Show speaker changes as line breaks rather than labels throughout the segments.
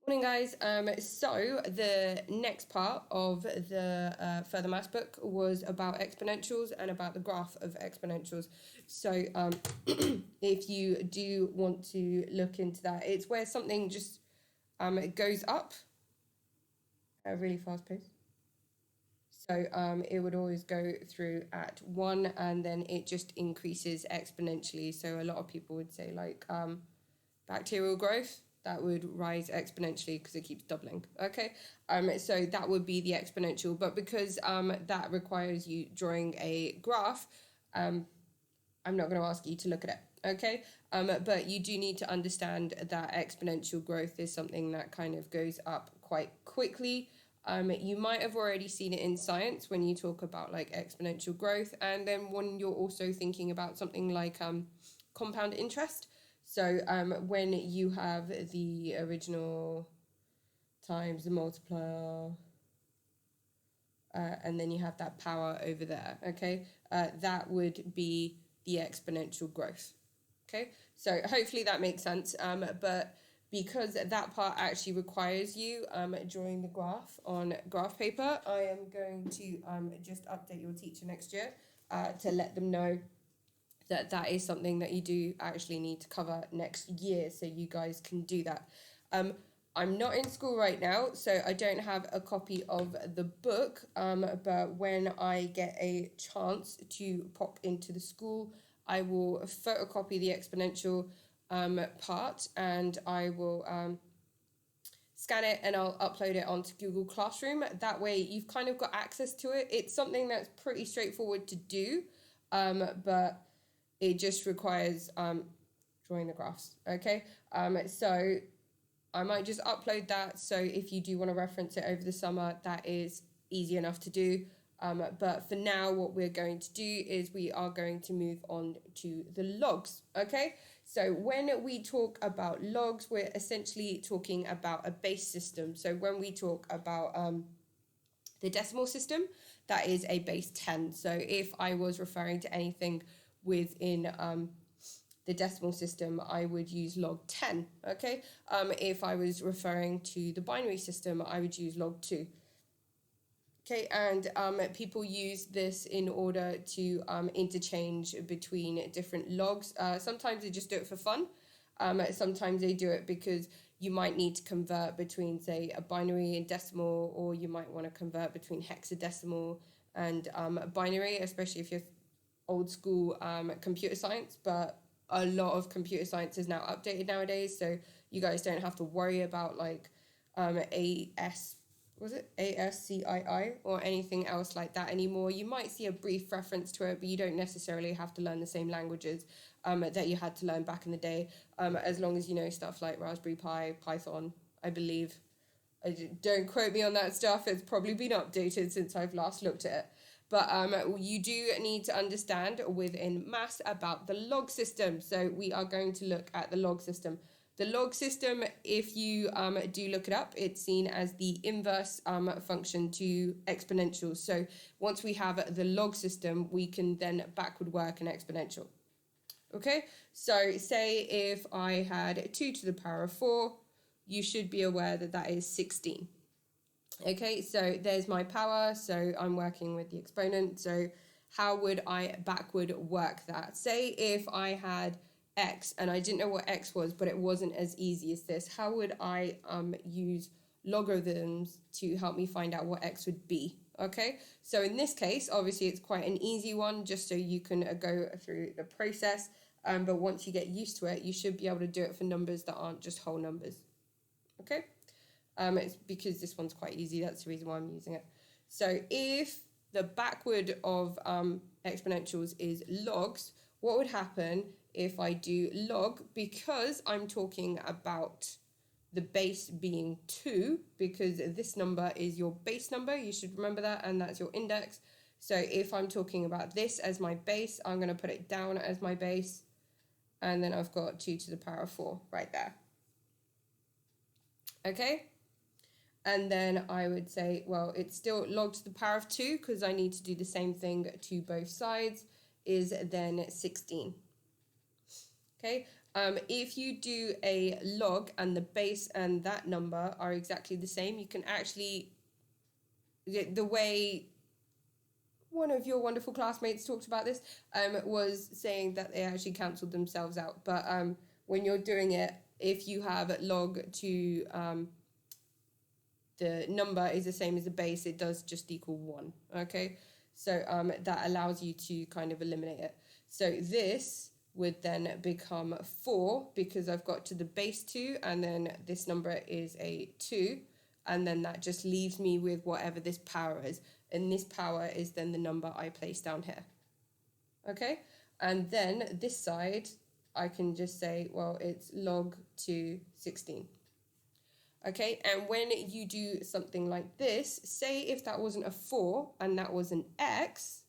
Morning, guys. So the next part of the Further Maths book was about exponentials and about the graph of exponentials. So if you do want to look into that, it's where something just it goes up at a really fast pace. So it would always go through at 1 and then it just increases exponentially. So a lot of people would say like bacterial growth, that would rise exponentially because it keeps doubling. Okay, so that would be the exponential. But because that requires you drawing a graph, I'm not going to ask you to look at it. Okay, but you do need to understand that exponential growth is something that kind of goes up quite quickly. You might have already seen it in science when you talk about like exponential growth, and then when you're also thinking about something like compound interest. So when you have the original times the multiplier, and then you have that power over there, okay, that would be the exponential growth. Okay, so hopefully that makes sense. But because that part actually requires you drawing the graph on graph paper, I am going to just update your teacher next year to let them know that that is something that you do actually need to cover next year, so you guys can do that. I'm not in school right now, so I don't have a copy of the book, but when I get a chance to pop into the school, I will photocopy the exponential part, and I will scan it and I'll upload it onto Google Classroom. That way you've kind of got access to it. It's something that's pretty straightforward to do, but it just requires drawing the graphs. Okay, so I might just upload that. So if you do want to reference it over the summer, that is easy enough to do. But for now, what we're going to do is we are going to move on to the logs. Okay, so when we talk about logs, we're essentially talking about a base system. So when we talk about the decimal system, that is a base 10. So if I was referring to anything within the decimal system, I would use log 10. Okay, if I was referring to the binary system, I would use log 2. Okay, and people use this in order to interchange between different logs. Sometimes they just do it for fun. Sometimes they do it because you might need to convert between, say, a binary and decimal, or you might want to convert between hexadecimal and binary, especially if you're old school computer science. But a lot of computer science is now updated nowadays, so you guys don't have to worry about like ASCII or anything else like that anymore. You might see a brief reference to it, but you don't necessarily have to learn the same languages that you had to learn back in the day, as long as you know stuff like Raspberry Pi, Python, I believe. Don't quote me on that stuff. It's probably been updated since I've last looked at it. But you do need to understand within maths about the log system. So we are going to look at the log system. The log system, if you do look it up, it's seen as the inverse function to exponentials. So once we have the log system, we can then backward work an exponential. Okay, so say if I had 2 to the power of 4, you should be aware that that is 16. Okay, so there's my power, so I'm working with the exponent. So how would I backward work that? Say if I had x and I didn't know what x was, but it wasn't as easy as this. How would I use logarithms to help me find out what x would be? Okay, so in this case, obviously it's quite an easy one, just so you can go through the process. But once you get used to it, you should be able to do it for numbers that aren't just whole numbers. Okay, it's because this one's quite easy. That's the reason why I'm using it. So if the backward of exponentials is logs, what would happen if I do log, because I'm talking about the base being 2, because this number is your base number, you should remember that, and that's your index. So if I'm talking about this as my base, I'm going to put it down as my base, and then I've got 2 to the power of 4 right there. Okay, and then I would say, well, it's still log to the power of 2 because I need to do the same thing to both sides, is then 16. Okay, If you do a log and the base and that number are exactly the same, you can actually, the way one of your wonderful classmates talked about this, was saying that they actually cancelled themselves out. But when you're doing it, if you have log to the number is the same as the base, it does just equal 1, okay? So that allows you to kind of eliminate it. So this would then become 4 because I've got to the base 2, and then this number is a 2, and then that just leaves me with whatever this power is. And this power is then the number I place down here, okay? And then this side, I can just say, well, it's log to 16. Okay, and when you do something like this, say if that wasn't a 4 and that was an x,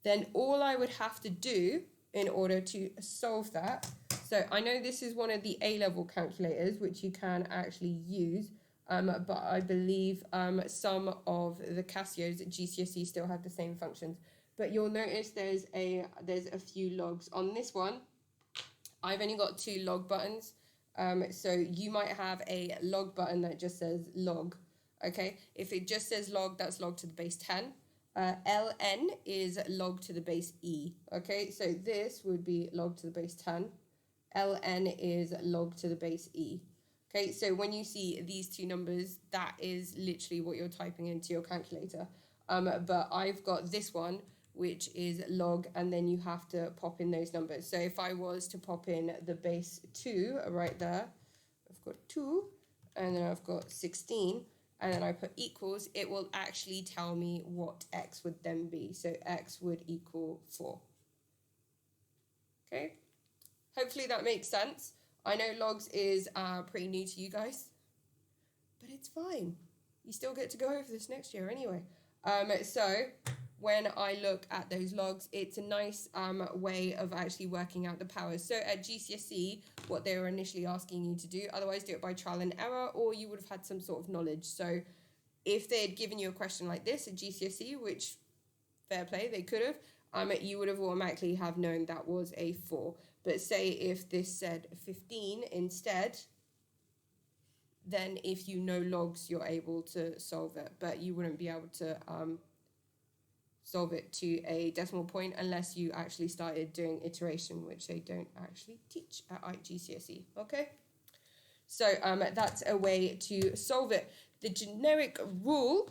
then all I would have to do in order to solve that, so I know this is one of the A-level calculators, which you can actually use, but I believe some of the Casios at GCSE still have the same functions. But you'll notice there's a few logs. On this one, I've only got 2 log buttons. So you might have a log button that just says log, okay? If it just says log, that's log to the base 10. ln is log to the base e, okay? So this would be log to the base 10. ln is log to the base e. Okay, so when you see these 2 numbers, that is literally what you're typing into your calculator. But I've got this one, which is log, and then you have to pop in those numbers. So if I was to pop in the base 2 right there, I've got 2, and then I've got 16, and then I put equals, it will actually tell me what x would then be. So x would equal 4. Okay, hopefully that makes sense. I know logs is pretty new to you guys, but it's fine. You still get to go over this next year anyway. So when I look at those logs, it's a nice way of actually working out the powers. So at GCSE, what they were initially asking you to do, otherwise do it by trial and error, or you would have had some sort of knowledge. So if they had given you a question like this at GCSE, which fair play, they could have, you would have automatically have known that was a 4. But say if this said 15 instead, then if you know logs, you're able to solve it, but you wouldn't be able to solve it to a decimal point unless you actually started doing iteration, which they don't actually teach at GCSE, okay? So that's a way to solve it. The generic rule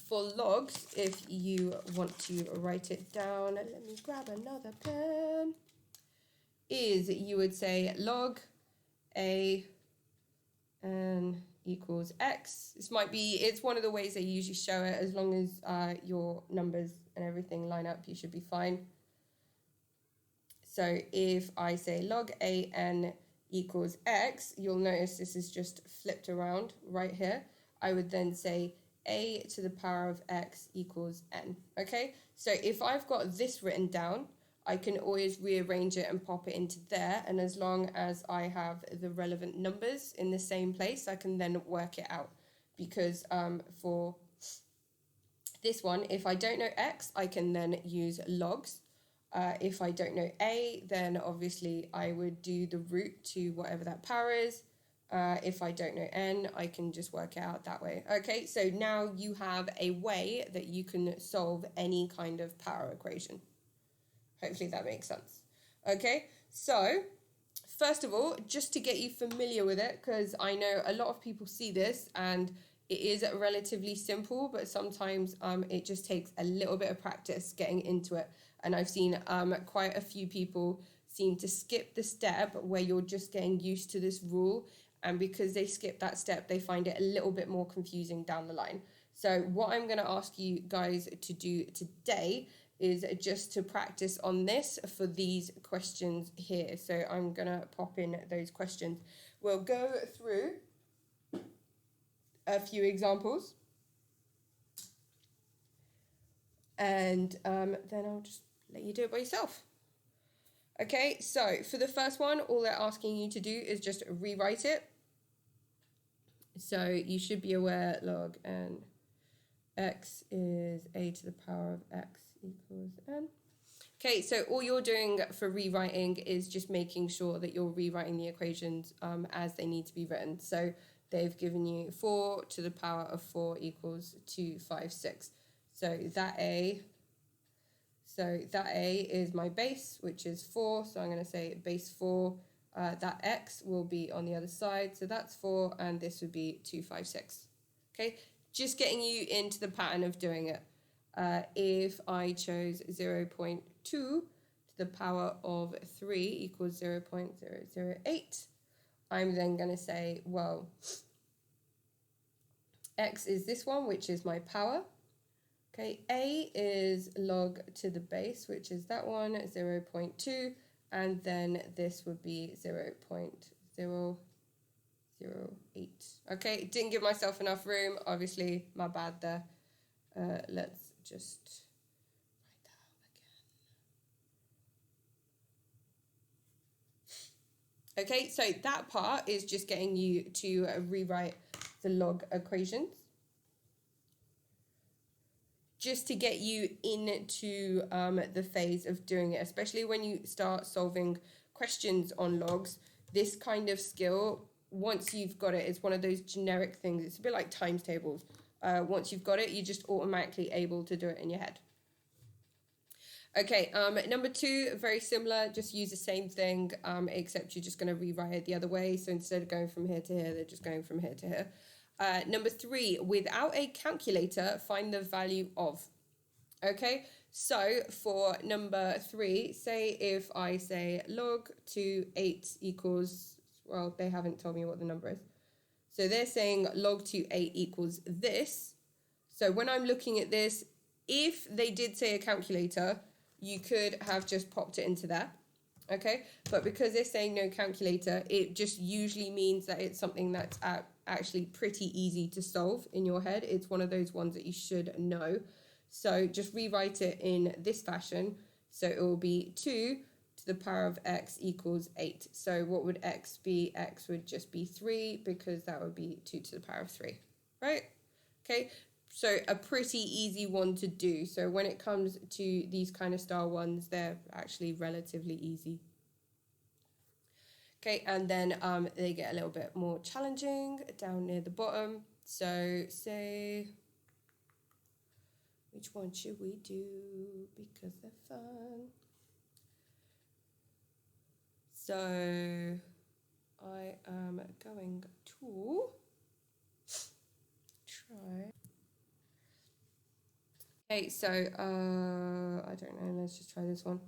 for logs, if you want to write it down, let me grab another pen, is you would say log a n equals x. This might be, it's one of the ways they usually show it. As long as your numbers and everything line up, you should be fine. So if I say log a n equals x, you'll notice this is just flipped around right here. I would then say a to the power of x equals n, okay? So if I've got this written down, I can always rearrange it and pop it into there, and as long as I have the relevant numbers in the same place, I can then work it out. Because for this one, if I don't know x, I can then use logs. If I don't know a, then obviously I would do the root to whatever that power is. If I don't know n, I can just work it out that way. Okay, so now you have a way that you can solve any kind of power equation. Hopefully that makes sense. Okay, so first of all, just to get you familiar with it, because I know a lot of people see this and it is relatively simple, but sometimes it just takes a little bit of practice getting into it. And I've seen quite a few people seem to skip the step where you're just getting used to this rule. And because they skip that step, they find it a little bit more confusing down the line. So what I'm going to ask you guys to do today is just to practice on this for these questions here. So I'm going to pop in those questions. We'll go through a few examples. And then I'll just let you do it by yourself. Okay, so for the first one, all they're asking you to do is just rewrite it. So you should be aware log n x is a to the power of x equals n. Okay, so all you're doing for rewriting is just making sure that you're rewriting the equations as they need to be written. So they've given you 4 to the power of 4 equals 256. So that A is my base, which is 4. So I'm going to say base 4. That x will be on the other side. So that's 4, and this would be 256. Okay, just getting you into the pattern of doing it. If I chose 0.2 to the power of 3 equals 0.008, I'm then going to say, well, x is this one, which is my power. Okay, a is log to the base, which is that one, 0.2, and then this would be 0.008. Okay, didn't give myself enough room, obviously, my bad there. Let's just write that out again. Okay, so that part is just getting you to rewrite the log equations. Just to get you into the phase of doing it, especially when you start solving questions on logs. This kind of skill, once you've got it, it's one of those generic things. It's a bit like times tables. Once you've got it, you're just automatically able to do it in your head. Okay, number 2, very similar, just use the same thing, except you're just going to rewrite it the other way. So instead of going from here to here, they're just going from here to here. Number 3, without a calculator, find the value of. Okay, so for number 3, say if I say log to 8 equals, well, they haven't told me what the number is. So they're saying log to 8 equals this. So when I'm looking at this, if they did say a calculator, you could have just popped it into there. Okay, but because they're saying no calculator, it just usually means that it's something that's actually pretty easy to solve in your head. It's one of those ones that you should know. So just rewrite it in this fashion. So it will be 2 to the power of x equals 8. So what would x be? X would just be 3, because that would be 2 to the power of 3, right? Okay, so a pretty easy one to do. So when it comes to these kind of style ones, they're actually relatively easy. Okay, and then they get a little bit more challenging down near the bottom. So say, which one should we do? Because they're fun. So I am going to try. Okay, so I don't know, let's just try this one.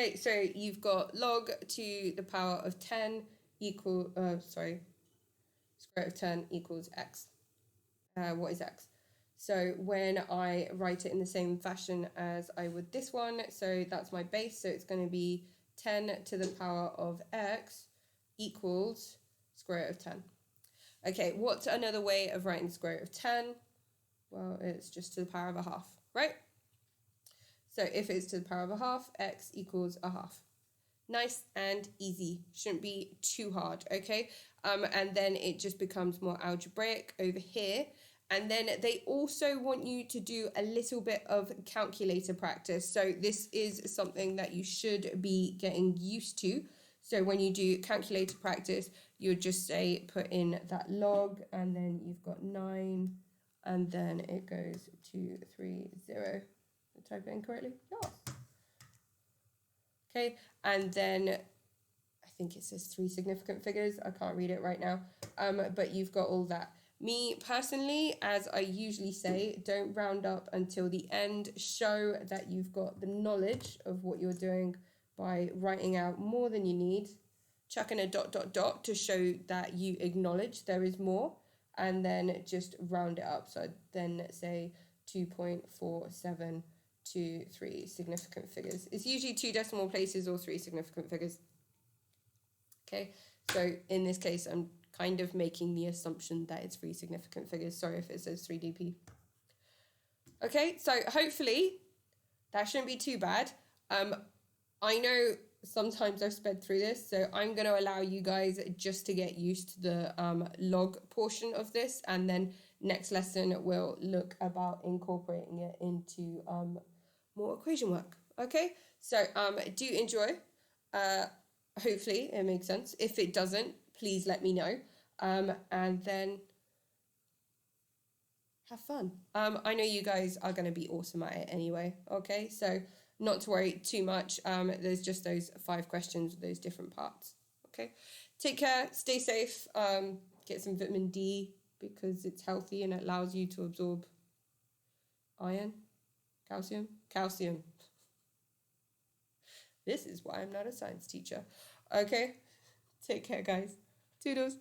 Okay, so you've got log to the power of 10 equal, square root of 10 equals x. What is x? So when I write it in the same fashion as I would this one, so that's my base, so it's going to be 10 to the power of x equals square root of 10. Okay, what's another way of writing square root of 10? Well, it's just to the power of a half, right? So if it's to the power of a half, x equals a half. Nice and easy. Shouldn't be too hard, okay? And then it just becomes more algebraic over here. And then they also want you to do a little bit of calculator practice. So this is something that you should be getting used to. So when you do calculator practice, you would just say, put in that log, and then you've got 9, and then it goes 230. Did I type it in correctly? Yes. Okay, and then I think it says 3 significant figures. I can't read it right now, but you've got all that. Me personally, as I usually say, don't round up until the end. Show that you've got the knowledge of what you're doing by writing out more than you need. Chuck in a ... to show that you acknowledge there is more, and then just round it up. So I'd then say 2.4723 significant figures. It's usually 2 decimal places or 3 significant figures. Okay, so in this case, I'm kind of making the assumption that it's 3 significant figures. Sorry if it says 3DP. Okay, so hopefully that shouldn't be too bad. I know sometimes I've sped through this, so I'm going to allow you guys just to get used to the log portion of this, and then next lesson we'll look about incorporating it into more equation work. Okay, so do enjoy. Hopefully it makes sense. If it doesn't, please let me know. And then have fun. I know you guys are going to be awesome at it anyway. Okay, so not to worry too much. There's just those 5 questions, those different parts. Okay, take care, stay safe, get some vitamin D because it's healthy and it allows you to absorb iron, calcium. This is why I'm not a science teacher. Okay, take care, guys. Toodles.